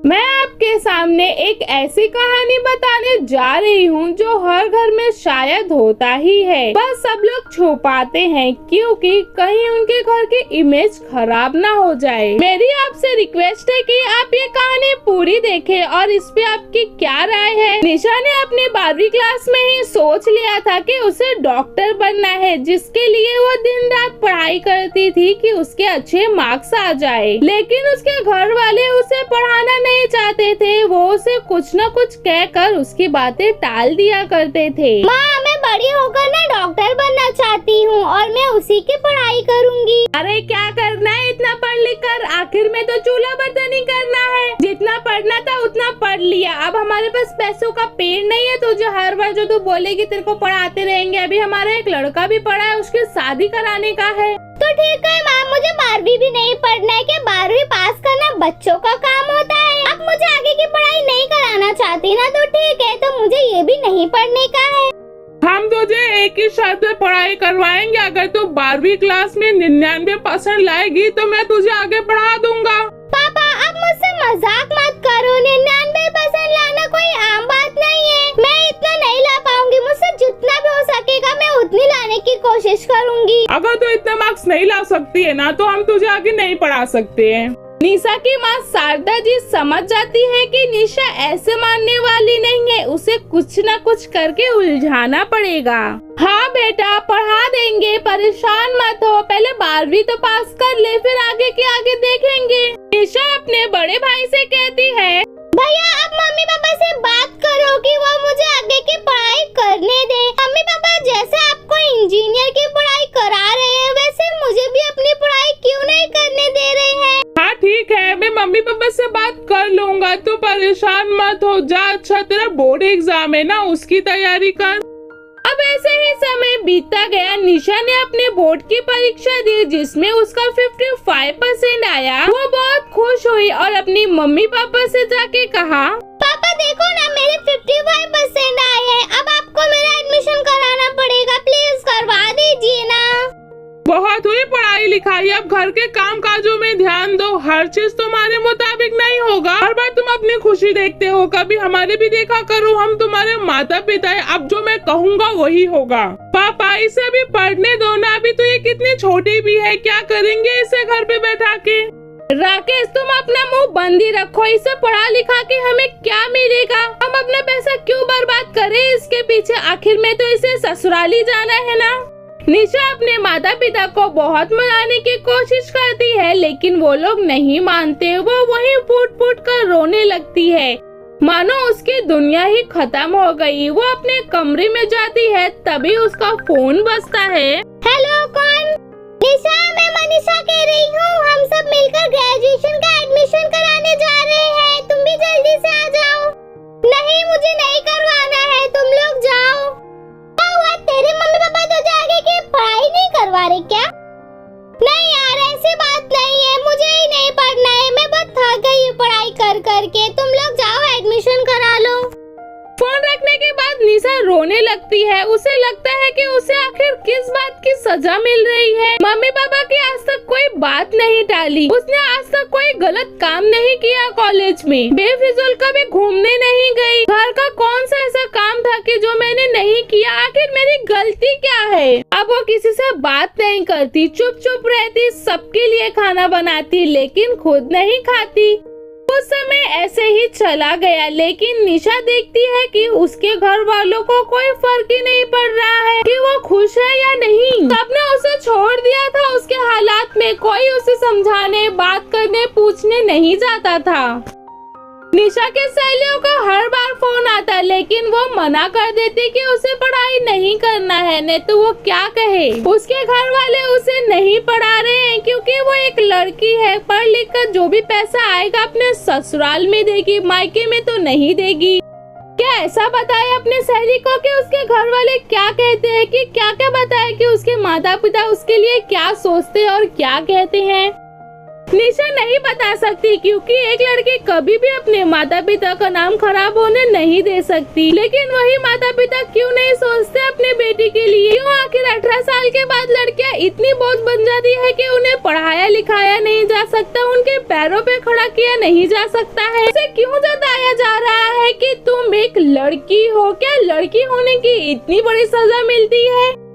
मैं आपके सामने एक ऐसी कहानी बताने जा रही हूँ जो हर घर में शायद होता ही है, बस सब लोग छुपाते हैं क्योंकि कहीं उनके घर की इमेज खराब ना हो जाए। मेरी आपसे रिक्वेस्ट है कि आप ये कहानी पूरी देखें और इस पे आपकी क्या राय है। निशा ने अपनी 12वीं क्लास में ही सोच लिया था कि उसे डॉक्टर बनना है, जिसके लिए वो दिन रात पढ़ाई करती थी कि उसके अच्छे मार्क्स आ जाए। लेकिन उसके घर वाले उसे पढ़ाना नहीं चाहते थे, वो उसे कुछ न कुछ कहकर उसकी बातें टाल दिया करते थे। माँ, मैं बड़ी होकर ना डॉक्टर बनना चाहती हूँ और मैं उसी की पढ़ाई करूँगी। अरे क्या करना है इतना पढ़ लिख कर, आखिर में तो चूल्हा बर्तन ही करना है। जितना पढ़ना था उतना पढ़ लिया, अब हमारे पास पैसों का पेड़ नहीं है तुझे हर बार जो तू बोलेगी तेरे को पढ़ाते रहेंगे। अभी हमारा एक लड़का भी पढ़ा है, उसकी शादी कराने का है। तो ठीक है माँ, मुझे 12वीं भी नहीं पढ़ना है। क्या 12वीं पास करना बच्चों का काम होता है? अब मुझे आगे की पढ़ाई नहीं कराना चाहती ना, तो ठीक है, तो मुझे ये भी नहीं पढ़ने का है। हम तुझे एक ही शर्त पे पढ़ाई करवाएंगे, अगर तू 12वीं क्लास में 99% लाएगी तो मैं तुझे आगे पढ़ा दूंगा। पापा, अब मुझसे मजाक मत करो। 99% लाना कोई आम बात नहीं है। मैं इतना नहीं ला पाऊंगी, मुझसे जितना भी हो सकेगा मैं उतनी लाने की कोशिश करूंगी। अगर तू इतना मार्क्स नहीं ला सकती है ना, तो हम तुझे आगे नहीं पढ़ा सकते हैं। निशा की माँ शारदा जी समझ जाती है कि निशा ऐसे मानने वाली नहीं है, उसे कुछ न कुछ करके उलझाना पड़ेगा। हाँ बेटा, पढ़ा देंगे, परेशान मत हो, पहले 12वीं तो पास कर ले, फिर आगे के आगे देखेंगे। निशा अपने बड़े भाई से कहती है, भैया अब मम्मी पापा से बात करो कि वो मुझे आगे की पढ़ाई करने दे। मम्मी पापा, जैसे आपको इंजीनियर की पढ़ाई करा रहे हैं, वैसे मुझे भी अपनी पढ़ाई क्यों नहीं करने दे रहे हैं? हाँ ठीक है, मैं मम्मी पापा से बात कर लूँगा, तू परेशान मत हो जा। अच्छा, तेरा बोर्ड एग्जाम है ना, उसकी तैयारी कर। अब ऐसे ही समय बीतता गया। निशा ने अपने बोर्ड की परीक्षा दी, जिसमें उसका 55% आया। वो बहुत खुश हुई और अपनी मम्मी पापा से जाके कहा, पापा देखो ना, मेरे 55% आए हैं। अब आपको मेरा एडमिशन कराना पड़ेगा, प्लीज करवा दीजिए ना। बहुत हुई पढ़ाई लिखाई, अब घर के काम काजों में ध्यान दो। हर चीज तुम्हारे मुताबिक नहीं होगा, हर बार तुम अपनी खुशी देखते हो, कभी हमारे भी देखा करो। हम तुम्हारे माता पिता हैं, अब जो मैं कहूँगा वही होगा। पापा, इसे भी पढ़ने दो ना, अभी तो ये कितनी छोटी भी है, क्या करेंगे इसे घर पे बैठा के। राकेश, तुम अपना मुंह बंद ही रखो, इसे पढ़ा लिखा के हमें क्या मिलेगा? हम अपना पैसा क्यों बर्बाद करें इसके पीछे, आखिर में तो इसे ससुराली जाना है ना। निशा अपने माता पिता को बहुत मनाने की कोशिश करती है, लेकिन वो लोग नहीं मानते। वो वहीं फूट फूट कर रोने लगती है, मानो उसकी दुनिया ही खत्म हो गई। वो अपने कमरे में जाती है, तभी उसका फोन बजता है। हेलो, कौन? निशा, मैं मनीषा कह रही हूँ। हम सब मिलकर ग्रेजुएशन का एडमिशन कराने जा रहे हैं, तुम भी जल्दी से आ जाओ। नहीं, मुझे नहीं करवाना है, तुम लोग जाओ। क्या हुआ, तेरे मम्मी पापा तो आगे की पढ़ाई नहीं करवा रहे क्या? नहीं यार, ऐसी बात नहीं है, मुझे ही नहीं पढ़ना है, मैं बहुत थक गई हूँ पढ़ाई कर करके। तुम लोग जाओ, एडमिशन करा लो। फोन रखने के बाद निशा रोने लगती है। उसे लगता है कि उसे आखिर किस बात की सजा मिल रही है। मम्मी पापा की आज तक कोई बात नहीं टाली, उसने आज तक कोई गलत काम नहीं किया, कॉलेज में बेफिजूल कभी घूमने नहीं गई। घर का कौन सा ऐसा काम था कि जो मैंने नहीं किया, आखिर मेरी गलती क्या है? अब वो किसी से बात नहीं करती, चुप चुप रहती, सबके लिए खाना बनाती, लेकिन खुद नहीं खाती। कुछ समय ऐसे ही चला गया, लेकिन निशा देखती है कि उसके घर वालों को कोई फर्क ही नहीं पड़ रहा है कि वो खुश है या नहीं। सबने उसे छोड़ दिया था उसके हालात में, कोई उसे समझाने, बात करने, पूछने नहीं जाता था। निशा के सहेलियों का हर बार फोन आता, लेकिन वो मना कर देती कि उसे पढ़ाई नहीं करना है, नहीं तो वो क्या कहे। उसके घर वाले उसे नहीं पढ़ा रहे हैं क्योंकि वो एक लड़की है, पढ़ लिख कर जो भी पैसा आएगा अपने ससुराल में देगी, मायके में तो नहीं देगी। क्या ऐसा बताए अपने सहेली को कि उसके घर वाले क्या कहते हैं, कि क्या क्या बताए कि उसके माता पिता उसके लिए क्या सोचते और क्या कहते हैं। निशा नहीं बता सकती क्योंकि एक लड़की कभी भी अपने माता पिता का नाम खराब होने नहीं दे सकती। लेकिन वही माता पिता क्यों नहीं सोचते अपने बेटी के लिए? क्यों आखिर 18 साल के बाद लड़कियां इतनी बोझ बन जाती है कि उन्हें पढ़ाया लिखाया नहीं जा सकता, उनके पैरों पे खड़ा किया नहीं जा सकता है? उसे क्यों जताया जा रहा है कि तुम एक लड़की हो? क्या लड़की होने की इतनी बड़ी सजा मिलती है?